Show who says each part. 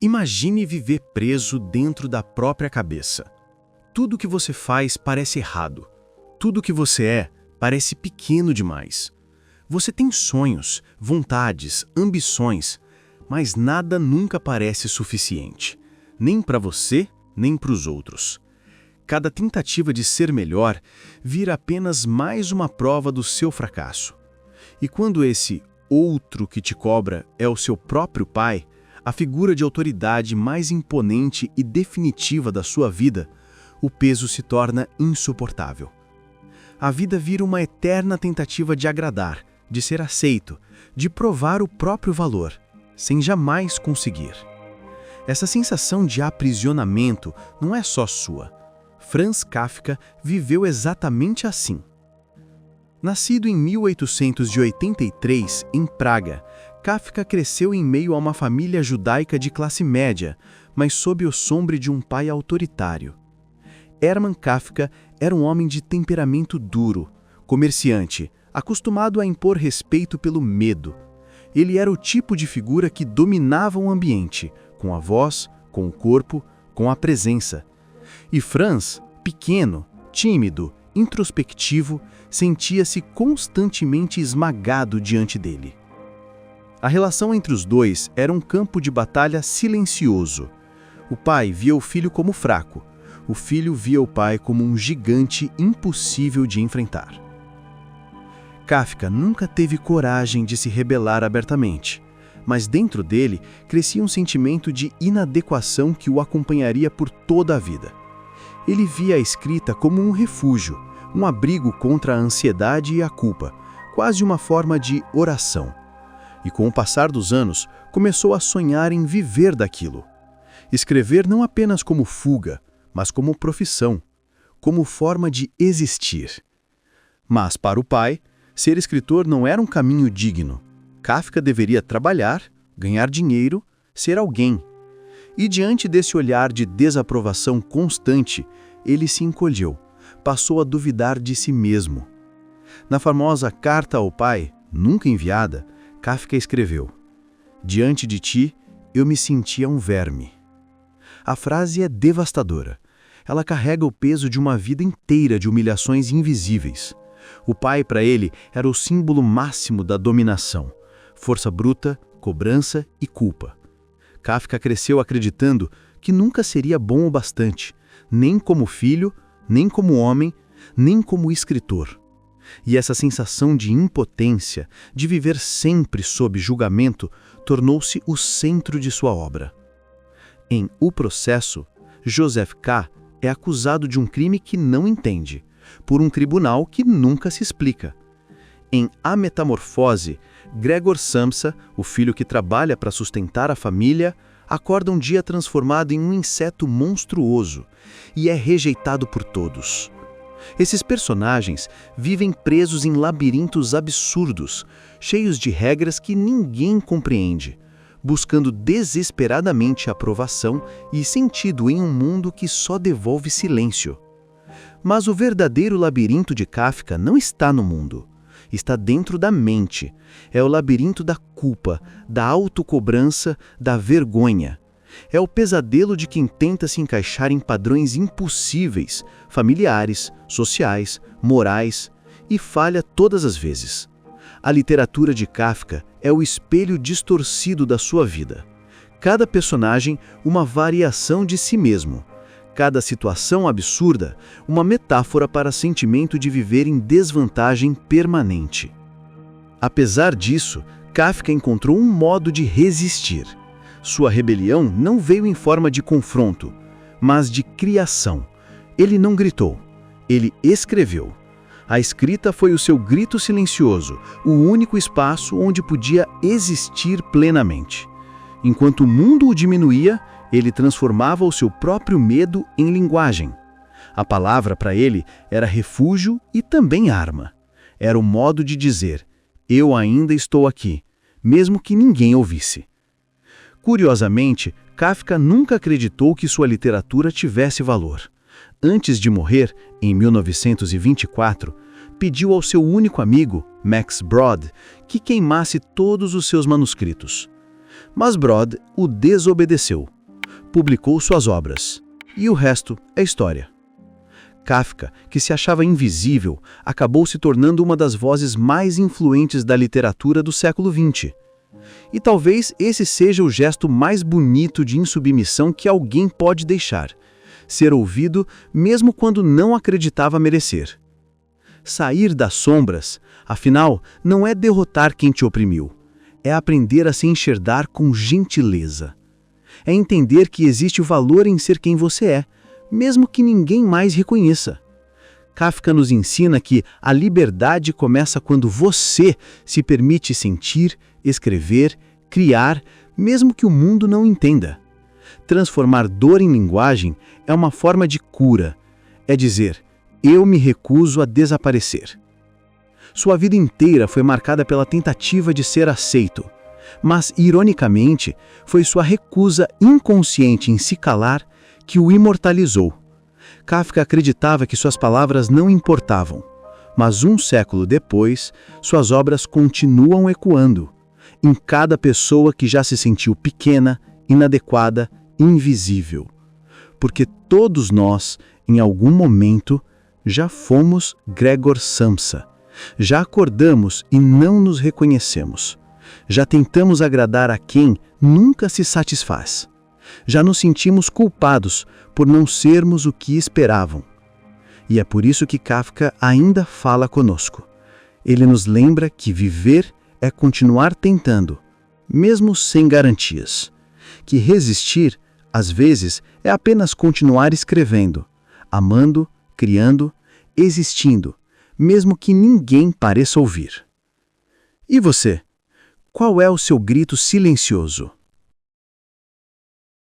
Speaker 1: Imagine viver preso dentro da própria cabeça. Tudo que você faz parece errado. Tudo que você é parece pequeno demais. Você tem sonhos, vontades, ambições, mas nada nunca parece suficiente. Nem para você, nem para os outros. Cada tentativa de ser melhor vira apenas mais uma prova do seu fracasso. E quando esse outro que te cobra é o seu próprio pai, a figura de autoridade mais imponente e definitiva da sua vida, o peso se torna insuportável. A vida vira uma eterna tentativa de agradar, de ser aceito, de provar o próprio valor, sem jamais conseguir. Essa sensação de aprisionamento não é só sua. Franz Kafka viveu exatamente assim. Nascido em 1883, em Praga, Kafka cresceu em meio a uma família judaica de classe média, mas sob o sombra de um pai autoritário. Hermann Kafka era um homem de temperamento duro, comerciante, acostumado a impor respeito pelo medo. Ele era o tipo de figura que dominava o ambiente, com a voz, com o corpo, com a presença. E Franz, pequeno, tímido, introspectivo, sentia-se constantemente esmagado diante dele. A relação entre os dois era um campo de batalha silencioso. O pai via o filho como fraco. O filho via o pai como um gigante impossível de enfrentar. Kafka nunca teve coragem de se rebelar abertamente, mas dentro dele crescia um sentimento de inadequação que o acompanharia por toda a vida. Ele via a escrita como um refúgio, um abrigo contra a ansiedade e a culpa, quase uma forma de oração. E com o passar dos anos, começou a sonhar em viver daquilo. Escrever não apenas como fuga, mas como profissão, como forma de existir. Mas para o pai, ser escritor não era um caminho digno. Kafka deveria trabalhar, ganhar dinheiro, ser alguém. E diante desse olhar de desaprovação constante, ele se encolheu, passou a duvidar de si mesmo. Na famosa Carta ao Pai, nunca enviada, Kafka escreveu: "Diante de ti, eu me sentia um verme." A frase é devastadora. Ela carrega o peso de uma vida inteira de humilhações invisíveis. O pai, para ele, era o símbolo máximo da dominação, força bruta, cobrança e culpa. Kafka cresceu acreditando que nunca seria bom o bastante, nem como filho, nem como homem, nem como escritor. E essa sensação de impotência, de viver sempre sob julgamento, tornou-se o centro de sua obra. Em O Processo, Joseph K. é acusado de um crime que não entende, por um tribunal que nunca se explica. Em A Metamorfose, Gregor Samsa, o filho que trabalha para sustentar a família, acorda um dia transformado em um inseto monstruoso e é rejeitado por todos. Esses personagens vivem presos em labirintos absurdos, cheios de regras que ninguém compreende, buscando desesperadamente aprovação e sentido em um mundo que só devolve silêncio. Mas o verdadeiro labirinto de Kafka não está no mundo. Está dentro da mente. É o labirinto da culpa, da autocobrança, da vergonha. É o pesadelo de quem tenta se encaixar em padrões impossíveis, familiares, sociais, morais, e falha todas as vezes. A literatura de Kafka é o espelho distorcido da sua vida. Cada personagem, uma variação de si mesmo. Cada situação absurda, uma metáfora para sentimento de viver em desvantagem permanente. Apesar disso, Kafka encontrou um modo de resistir. Sua rebelião não veio em forma de confronto, mas de criação. Ele não gritou, ele escreveu. A escrita foi o seu grito silencioso, o único espaço onde podia existir plenamente. Enquanto o mundo o diminuía, ele transformava o seu próprio medo em linguagem. A palavra para ele era refúgio e também arma. Era o modo de dizer: eu ainda estou aqui, mesmo que ninguém ouvisse. Curiosamente, Kafka nunca acreditou que sua literatura tivesse valor. Antes de morrer, em 1924, pediu ao seu único amigo, Max Brod, que queimasse todos os seus manuscritos. Mas Brod o desobedeceu. Publicou suas obras. E o resto é história. Kafka, que se achava invisível, acabou se tornando uma das vozes mais influentes da literatura do século XX. E talvez esse seja o gesto mais bonito de insubmissão que alguém pode deixar: ser ouvido mesmo quando não acreditava merecer. Sair das sombras, afinal, não é derrotar quem te oprimiu. É aprender a se enxergar com gentileza. É entender que existe o valor em ser quem você é, mesmo que ninguém mais reconheça. Kafka nos ensina que a liberdade começa quando você se permite sentir, escrever, criar, mesmo que o mundo não entenda. Transformar dor em linguagem é uma forma de cura. É dizer: eu me recuso a desaparecer. Sua vida inteira foi marcada pela tentativa de ser aceito, mas, ironicamente, foi sua recusa inconsciente em se calar que o imortalizou. Kafka acreditava que suas palavras não importavam, mas um século depois, suas obras continuam ecoando, em cada pessoa que já se sentiu pequena, inadequada, invisível. Porque todos nós, em algum momento, já fomos Gregor Samsa. Já acordamos e não nos reconhecemos. Já tentamos agradar a quem nunca se satisfaz. Já nos sentimos culpados por não sermos o que esperavam. E é por isso que Kafka ainda fala conosco. Ele nos lembra que viver é continuar tentando, mesmo sem garantias. Que resistir, às vezes, é apenas continuar escrevendo, amando, criando, existindo, mesmo que ninguém pareça ouvir. E você? Qual é o seu grito silencioso?